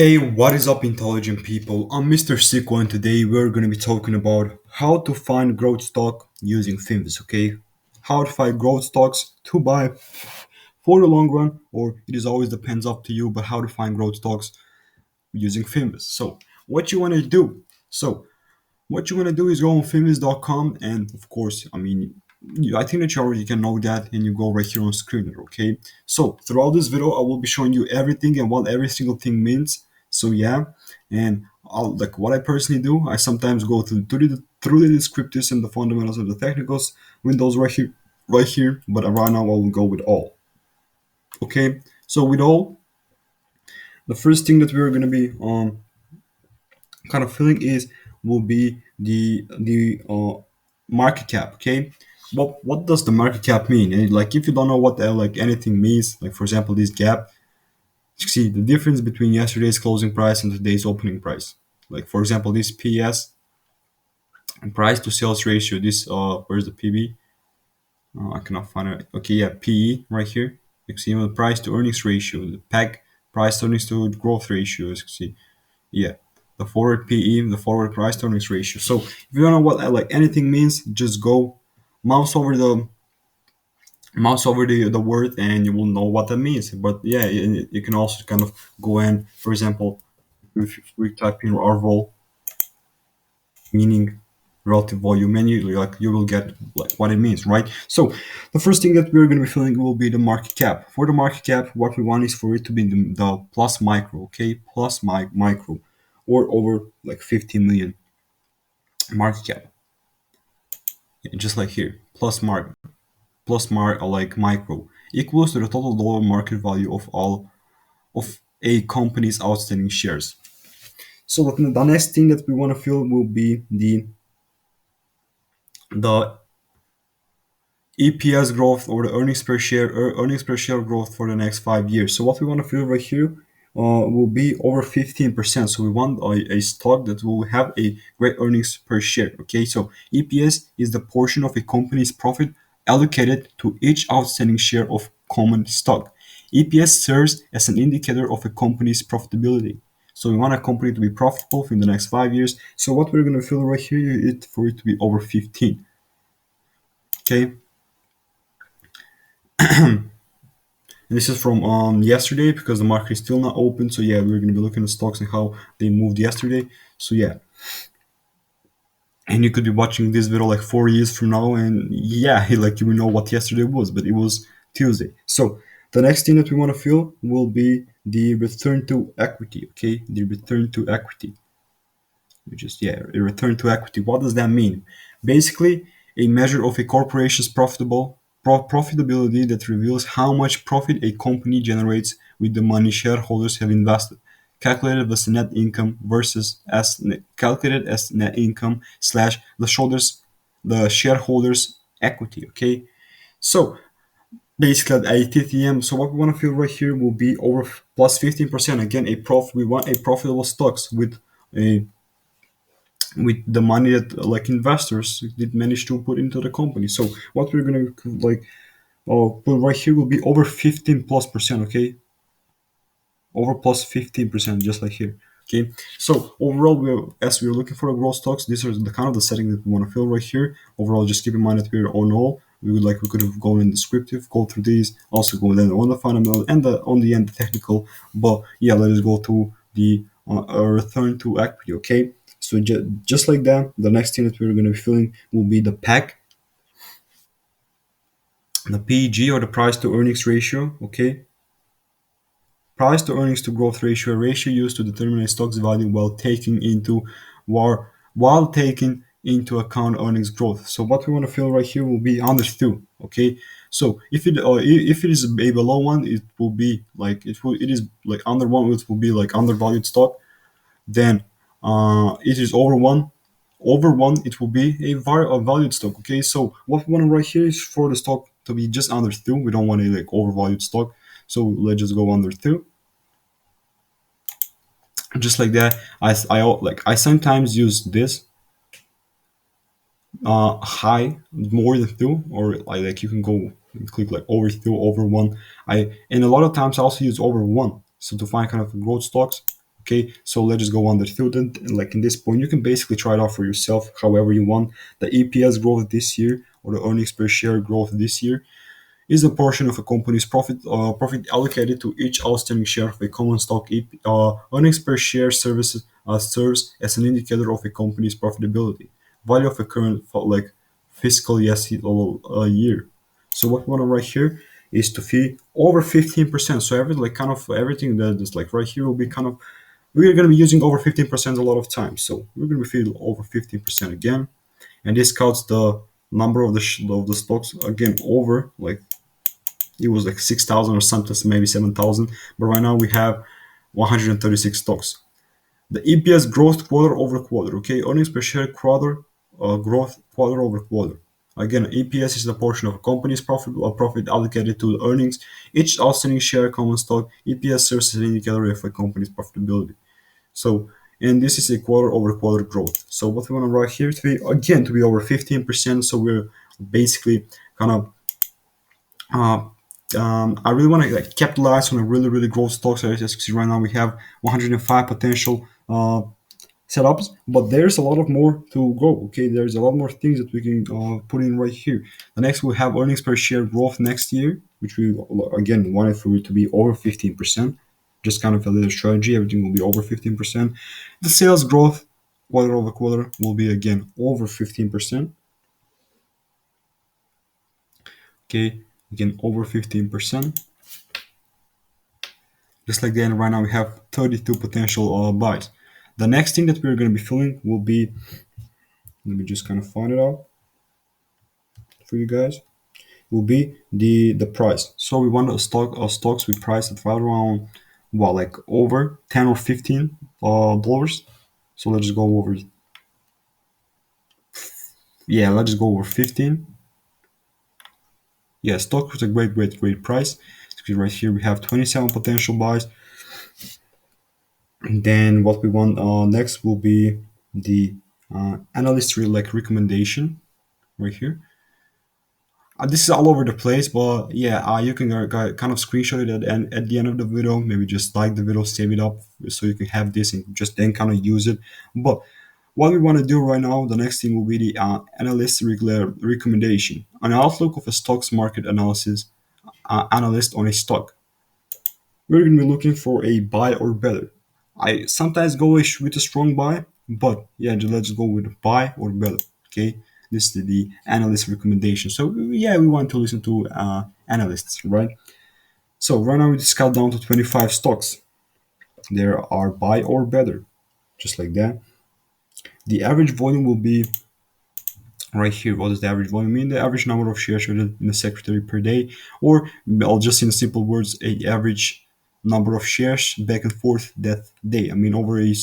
Hey, what is up, intelligent people? I'm Mr. Sicko, and today we're going to be talking about how to find growth stock using FIMS, okay? How to find growth stocks to buy for the long run, or it is always depends up to you, but how to find growth stocks using FIMS. So, what you want to do? So, what you want to do is go on famous.com, and of course, I think that you already can know that, and you go right here on screen, okay? So throughout this video, I will be showing you everything and what every single thing means. So yeah, and I'll like what I personally do. I sometimes go through the descriptives and the fundamentals of the technicals windows right here. But right now, I will go with all. Okay, so with all, the first thing that we're gonna be kind of feeling is will be the market cap. Okay, what does the market cap mean? And like if you don't know what like anything means, like for example this gap, you see the difference between yesterday's closing price and today's opening price. Like for example this PS and price to sales ratio. This where's the PB? I cannot find it. Okay, yeah, PE right here. You see the price to earnings ratio, the PEG, price to earnings to growth ratio. As you see, yeah, the forward PE, the forward price to earnings ratio. So if you don't know what like anything means, just go mouse over the the word and you will know what that means. But yeah, you can also kind of go and, for example, if we type in our role meaning relative volume menu, like you will get like what it means, right? So the first thing that we're going to be filling will be the market cap. For the market cap, what we want is for it to be the plus micro, okay, plus micro, or over like 15 million market cap. Yeah, just like here, like micro equals to the total dollar market value of all of a company's outstanding shares. So the next thing that we want to fill will be the EPS growth, or the earnings per share growth for the next 5 years. So what we want to fill right here will be over 15%. So we want a stock that will have a great earnings per share. Okay, so EPS is the portion of a company's profit allocated to each outstanding share of common stock. EPS serves as an indicator of a company's profitability. So we want a company to be profitable in the next 5 years. So what we're going to fill right here is for it to be over 15. Okay. And this is from yesterday because the market is still not open. So yeah, we're gonna be looking at stocks and how they moved yesterday. So yeah, and you could be watching this video like 4 years from now, and yeah, like you will know what yesterday was, but it was Tuesday. So the next thing that we want to fill will be the return to equity. Okay, the return to equity, which is yeah, a return to equity. What does that mean? Basically, a measure of a corporation's profitability that reveals how much profit a company generates with the money shareholders have invested, calculated as net income calculated as net income slash the shareholders equity. Okay, so basically at ATTM. So what we want to fill right here will be over plus 15%. Again, a prof. We want a profitable stocks a with the money that like investors did manage to put into the company. So what we're gonna like put right here will be over 15 plus percent. Okay, over plus 15%, just like here. Okay, so overall, as we're looking for the growth stocks, these are the kind of the setting that we want to fill right here. Overall, just keep in mind that we're on all. We could have gone in descriptive, go through these, also go then on the fundamental and on the end the technical. But yeah, let us go to the return to equity. Okay, so just like that, the next thing that we're going to be filling will be the PEG, the PEG, or the price to earnings ratio. Okay, price to earnings to growth ratio, a ratio used to determine a stock's value while taking into account earnings growth. So what we want to fill right here will be under two. Okay, so if it is a below one, it will be like it is like under one, it will be like undervalued stock. Then it is over one. Over one, it will be a valued stock. Okay, so what we want to write here is for the stock to be just under two. We don't want a like overvalued stock. So let's just go under two, just like that. I sometimes use this high more than two, or like you can go and click like over two, over one. And a lot of times I also use over one, so to find kind of growth stocks. Okay, so let's just go on the student. And like in this point, you can basically try it out for yourself however you want. The EPS growth this year or the earnings per share growth this year is a portion of a company's profit allocated to each outstanding share of a common stock. Earnings per share serves as an indicator of a company's profitability, value of a current fiscal year. So what we want to write here is to fee over 15%. So everything that is like right here will be kind of we're going to be using over 15% a lot of times. So we're going to be feeding over 15% again, and this counts the number of the stocks again over like it was like 6,000 or something, so maybe 7,000. But right now we have 136 stocks. The EPS growth quarter over quarter. Okay, earnings per share quarter growth quarter over quarter. Again, EPS is the portion of a company's profit allocated to the earnings. Each outstanding share common stock EPS serves as an indicator of a company's profitability. So, and this is a quarter over quarter growth. So what we want to write here to be over 15%. So we're basically kind of uh, I really want to like capitalize on a really growth stocks. As you can see right now, we have 105 potential setups, but there's a lot of more to go. Okay, there's a lot more things that we can put in right here. The next we'll have earnings per share growth next year, which we again wanted for it to be over 15%. Just kind of a little strategy. Everything will be over 15%. The sales growth quarter over quarter will be again over 15%. Okay, again over 15%. Just like that, and right now we have 32 potential buys. The next thing that we're going to be filling will be, let me just kind of find it out for you guys, will be the price. So we want a stocks with price at right around, well, like over 10 or 15 dollars. So let's just go over, yeah, let's just go over 15. Yeah, stock with a great price. Because right here we have 27 potential buys. And then what we want next will be the analyst recommendation right here. This is all over the place, but yeah, you can kind of screenshot it at the end of the video. Maybe just like the video, save it up so you can have this and just then kind of use it. But what we want to do right now, the next thing will be the analyst regular recommendation, an outlook of a stocks market analysis analyst on a stock. We're going to be looking for a buy or better. I sometimes go with a strong buy, but yeah, let's go with buy or better. Okay, this is the analyst recommendation. So yeah, we want to listen to analysts, right? So right now we just cut down to 25 stocks. There are buy or better, just like that. The average volume will be right here. What does the average volume mean? The average number of shares traded in the secretary per day, or I'll just in simple words, a average number of shares back and forth that day. I mean, over a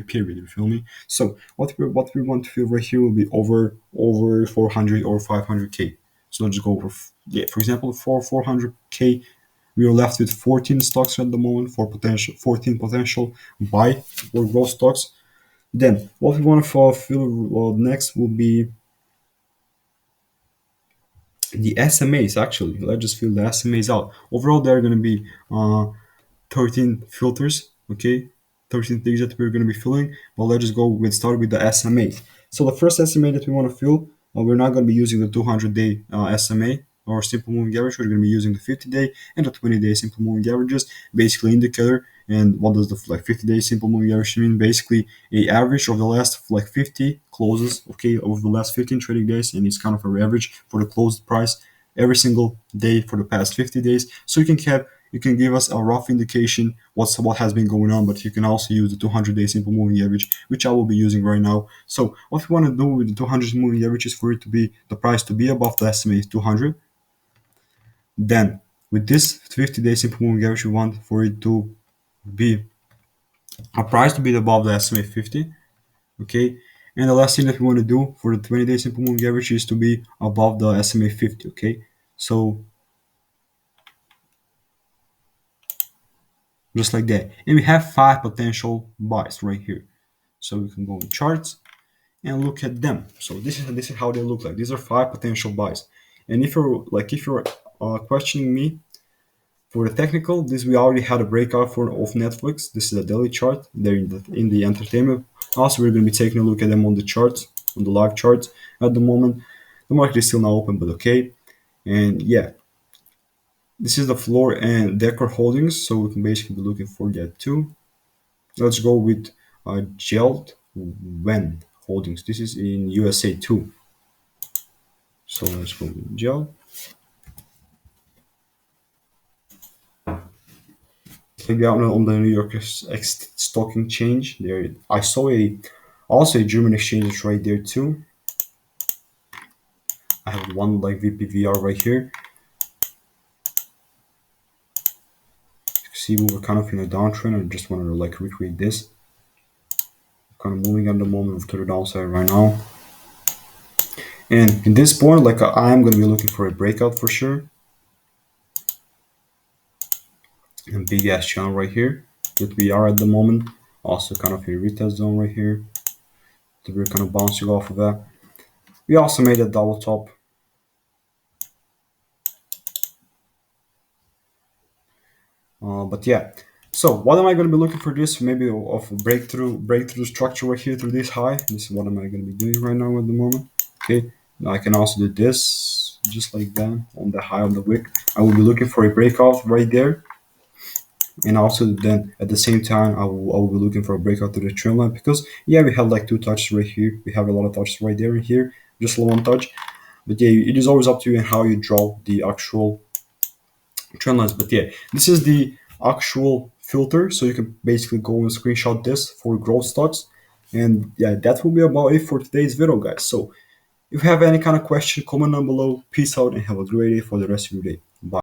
period. You feel me? So what we want to feel right here will be over 400 or 500k. So let's go over. Yeah, for example, for 400k, we are left with 14 stocks at the moment for 14 potential buy or growth stocks. Then what we want to fulfill next will be the SMAs. Actually, let's just fill the SMAs out. Overall, there are going to be 13 filters. Okay, 13 things that we're going to be filling. But let's just go with start with the SMAs. So the first SMA that we want to fill, we're not going to be using the 200-day SMA or simple moving average. We're going to be using the 50-day and the 20-day simple moving averages, basically indicator. And what does the 50-day simple moving average mean? Basically, a average of the last 50 closes, okay, over the last 15 trading days, and it's kind of an average for the closed price every single day for the past 50 days. So you can give us a rough indication what has been going on, but you can also use the 200-day simple moving average, which I will be using right now. So what we want to do with the 200 moving average is for it to be the price to be above the SMA 200. Then with this 50-day simple moving average, we want for it to be a price to be above the SMA 50. Okay, and the last thing that we want to do for the 20-day simple moving average is to be above the SMA 50. Okay, so just like that, and we have 5 potential buys right here. So we can go in charts and look at them. So this is how they look like. These are 5 potential buys. And if you're questioning me, For the technical, this we already had a breakout for of Netflix. This is a daily chart. They're in the entertainment. Also, we're going to be taking a look at them on the charts, on the live charts at the moment. The market is still not open, but okay. And yeah, this is the floor and Decor Holdings, so we can basically be looking for that too. Let's go with Geld Wen Holdings. This is in USA too. So let's go with Gel. Maybe out on the New York Stock Exchange. There, I saw also a German exchange is right there too. I have one like VPVR right here. See, we were kind of in a downtrend. I just wanted to like recreate this. Kind of moving at the moment to the downside right now. And in this point, like I am going to be looking for a breakout for sure. And big ass channel right here that we are at the moment. Also kind of a retest zone right here. That we're kind of bouncing off of that. We also made a double top. But yeah, so what am I going to be looking for this? Maybe of a breakthrough structure right here through this high. This is what am I going to be doing right now at the moment. Okay, now I can also do this just like that on the high of the wick. I will be looking for a breakout right there. And also then at the same time, I will be looking for a breakout to the trend line because yeah, we have like two touches right here. We have a lot of touches right there and here, just one touch. But yeah, it is always up to you and how you draw the actual trend lines. But yeah, this is the actual filter, so you can basically go and screenshot this for growth stocks. And yeah, that will be about it for today's video, guys. So if you have any kind of question, comment down below. Peace out and have a great day for the rest of your day.